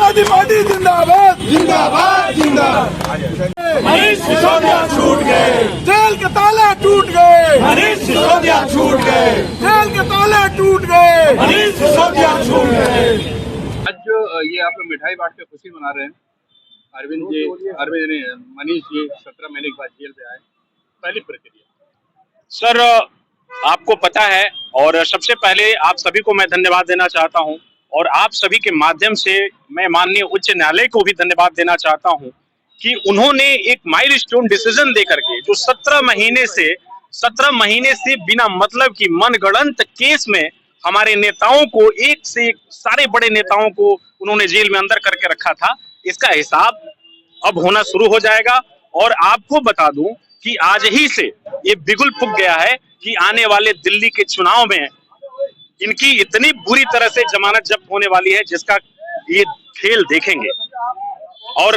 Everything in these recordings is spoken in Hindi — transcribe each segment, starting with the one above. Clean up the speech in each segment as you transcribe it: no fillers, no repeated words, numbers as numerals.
समाजवादी पार्टी जिंदाबाद जिंदाबाद जिंदाबाद। मनीष सिसोदिया छूट गए, जेल के ताले टूट गए, मनीष सिसोदिया छूट गए, जेल के ताले टूट गए, मनीष सिसोदिया छूट गए। आज जो ये आप लोग मिठाई बांट के खुशी मना रहे हैं, अरविंद ने मनीष जी 17 महीने के बाद जेल में आए, पहली प्रक्रिया। सर, आपको पता है और सबसे पहले आप सभी को मैं धन्यवाद देना चाहता हूं और आप सभी के माध्यम से मैं माननीय उच्च न्यायालय को भी धन्यवाद देना चाहता हूं कि उन्होंने एक माइलस्टोन डिसीजन दे करके जो 17 महीने से बिना मतलब की मनगढ़ंत केस में हमारे नेताओं को एक से एक सारे बड़े नेताओं को उन्होंने जेल में अंदर करके रखा था, इसका हिसाब अब होना शुरू हो जाएगा। और आपको बता दूं कि आज ही से ये बिगुल फूंक गया है कि आने वाले दिल्ली के चुनाव में इनकी इतनी बुरी तरह से जमानत जब्त होने वाली है जिसका ये खेल देखेंगे। और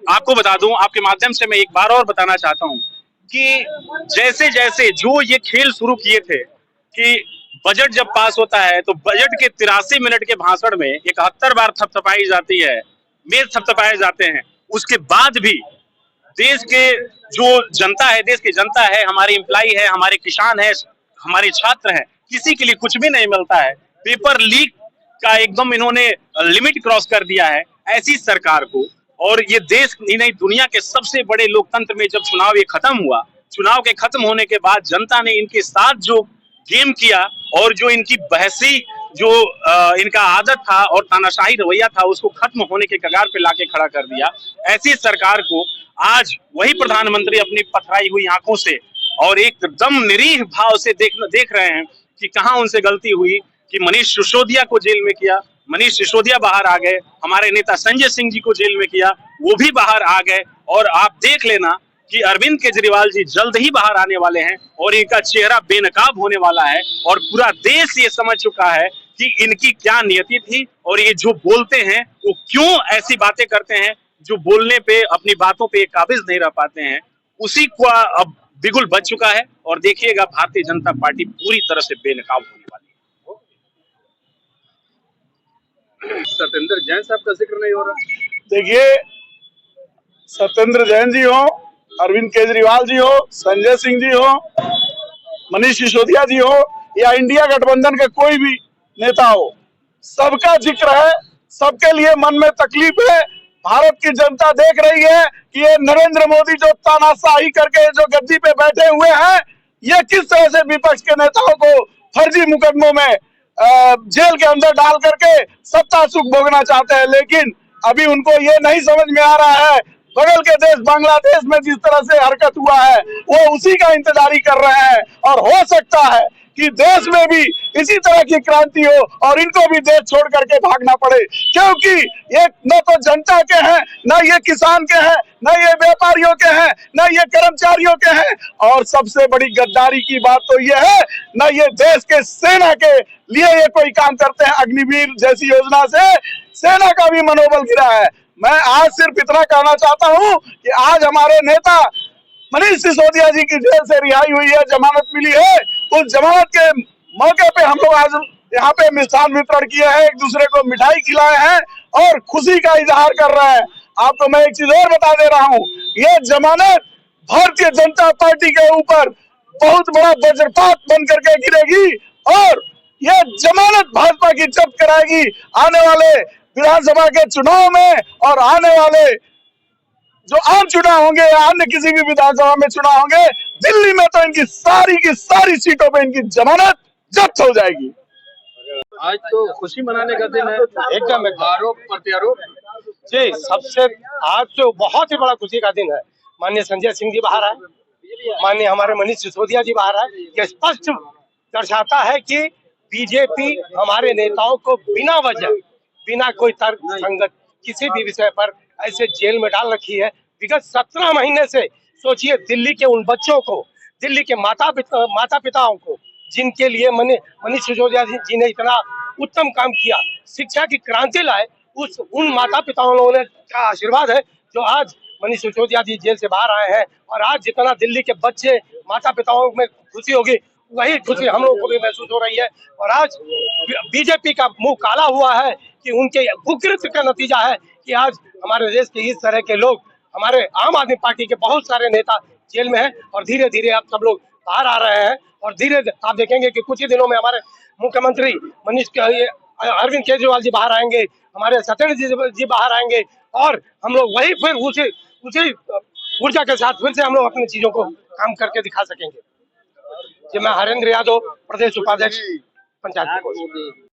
आपको बता दूं, आपके माध्यम से मैं एक बार और बताना चाहता हूं कि जैसे जैसे जो ये खेल शुरू किए थे कि बजट जब पास होता है तो बजट के 83 मिनट के भाषण में 71 बार थपथपाई जाती है, मेज थपथपाए जाते हैं, उसके बाद भी देश के जो जनता है, देश की जनता है, हमारे एम्प्लॉय है, हमारे किसान है, हमारे छात्र हैं, किसी के लिए कुछ भी नहीं मिलता है। पेपर लीक का एकदम इन्होंने लिमिट क्रॉस कर दिया है। ऐसी सरकार को, और ये देश ही नहीं दुनिया के सबसे बड़े लोकतंत्र में जब चुनाव ये खत्म हुआ, चुनाव के खत्म होने के बाद जनता ने इनके साथ जो गेम किया और जो इनकी बहसी जो इनका आदत था और तानाशाही रवैया था उसको खत्म होने के कगार पे लाके खड़ा कर दिया। ऐसी सरकार को आज वही प्रधानमंत्री अपनी पथराई हुई आंखों से और एकदम निरीह भाव से देख रहे हैं कि कहां उनसे गलती हुई कि मनीष सिसोदिया को जेल में किया, मनीष सिसोदिया बाहर आ गए, हमारे नेता संजय सिंह जी को जेल में किया, वो भी बाहर आ गए। और आप देख लेना कि अरविंद केजरीवाल जी जल्द ही बाहर आने वाले हैं और इनका चेहरा बेनकाब होने वाला है और पूरा देश ये समझ चुका है कि इनकी क्या नियति थी और ये जो बोलते हैं वो क्यों ऐसी बातें करते हैं जो बोलने पे अपनी बातों पे काबिज नहीं रह पाते हैं। उसी को अब बिगुल बच चुका है और देखिएगा भारतीय जनता पार्टी पूरी तरह से बेनकाब होने वाली है। सत्येंद्र जैन साहब का जिक्र नहीं हो रहा। देखिए, सत्येंद्र जैन जी हो, अरविंद केजरीवाल जी हो, संजय सिंह जी हो, मनीष सिसोदिया जी हो या इंडिया गठबंधन के कोई भी नेता हो, सबका जिक्र है, सबके लिए मन में तकलीफ है। भारत की जनता देख रही है कि ये नरेंद्र मोदी जो तानाशाही करके जो गद्दी पे बैठे हुए हैं, ये किस तरह से विपक्ष के नेताओं को फर्जी मुकदमों में जेल के अंदर डाल करके सत्ता सुख भोगना चाहते हैं। लेकिन अभी उनको ये नहीं समझ में आ रहा है बगल के देश बांग्लादेश में जिस तरह से हरकत हुआ है वो उसी का इंतजारी कर रहे हैं और हो सकता है कि देश में भी इसी तरह की क्रांति हो और इनको भी देश छोड़ करके भागना पड़े, क्योंकि ये न तो जनता के हैं, न ये किसान के हैं, न ये व्यापारियों के हैं, न ये कर्मचारियों के हैं। और सबसे बड़ी गद्दारी की बात तो ये है, न ये देश के सेना के लिए ये कोई काम करते हैं। अग्निवीर जैसी योजना से सेना का भी मनोबल गिरा है। मैं आज सिर्फ इतना कहना चाहता हूँ कि आज हमारे नेता मनीष सिसोदिया जी की जेल से रिहाई हुई है, जमानत मिली है। उस जमानत के मौके पे हम लोग आज यहाँ पे मिष्ठान वितरण किए हैं, एक दूसरे को मिठाई खिलाए हैं और खुशी का इजहार कर रहे हैं। आपको मैं एक चीज और बता दे रहा हूँ, ये जमानत भारतीय जनता पार्टी के ऊपर बहुत बड़ा वज्रपात बन करके गिरेगी और ये जमानत भाजपा की जब्त कराएगी आने वाले विधानसभा के चुनाव में और आने वाले जो आम चुनाव होंगे या अन्य किसी भी विधानसभा में चुनाव होंगे, दिल्ली में तो इनकी की सारी सीटों पे इनकी जमानत जब्त हो जाएगी। आज तो खुशी मनाने का दिन है, एकदम आरोप प्रत्यारोप जी, सबसे आज तो बहुत ही बड़ा खुशी का दिन है। माननीय संजय सिंह जी बाहर आए, माननीय हमारे मनीष सिसोदिया जी बाहर आए, ये स्पष्ट दर्शाता है कि बीजेपी हमारे नेताओं को बिना वजह, बिना कोई तर्क संगत किसी भी विषय पर ऐसे जेल में डाल रखी है। विगत 17 महीने से सोचिए, दिल्ली के उन बच्चों को, दिल्ली के माता पिताओं को जिनके लिए मनीष सिसोदिया जी ने इतना उत्तम काम किया, शिक्षा की क्रांति लाए, उन माता पिताओं ने का आशीर्वाद है जो आज मनीष सिसोदिया जी जेल से बाहर आए हैं। और आज जितना दिल्ली के बच्चे माता पिताओं में खुशी होगी, वही खुशी हम लोगों को भी महसूस हो रही है। और आज बीजेपी का मुंह काला हुआ है कि उनके कुकृत्य का नतीजा है कि आज हमारे देश के इस तरह के लोग, हमारे आम आदमी पार्टी के बहुत सारे नेता जेल में हैं और धीरे धीरे आप सब लोग बाहर आ रहे हैं और धीरे आप देखेंगे कि कुछ ही दिनों में हमारे मुख्यमंत्री अरविंद केजरीवाल जी बाहर आएंगे, हमारे सत्येंद्र जी बाहर आएंगे और हम लोग वही फिर उसी उसी ऊर्जा के साथ फिर से हम लोग अपनी चीजों को काम करके दिखा सकेंगे। जी मैं हरेंद्र यादव, प्रदेश उपाध्यक्ष पंचायत।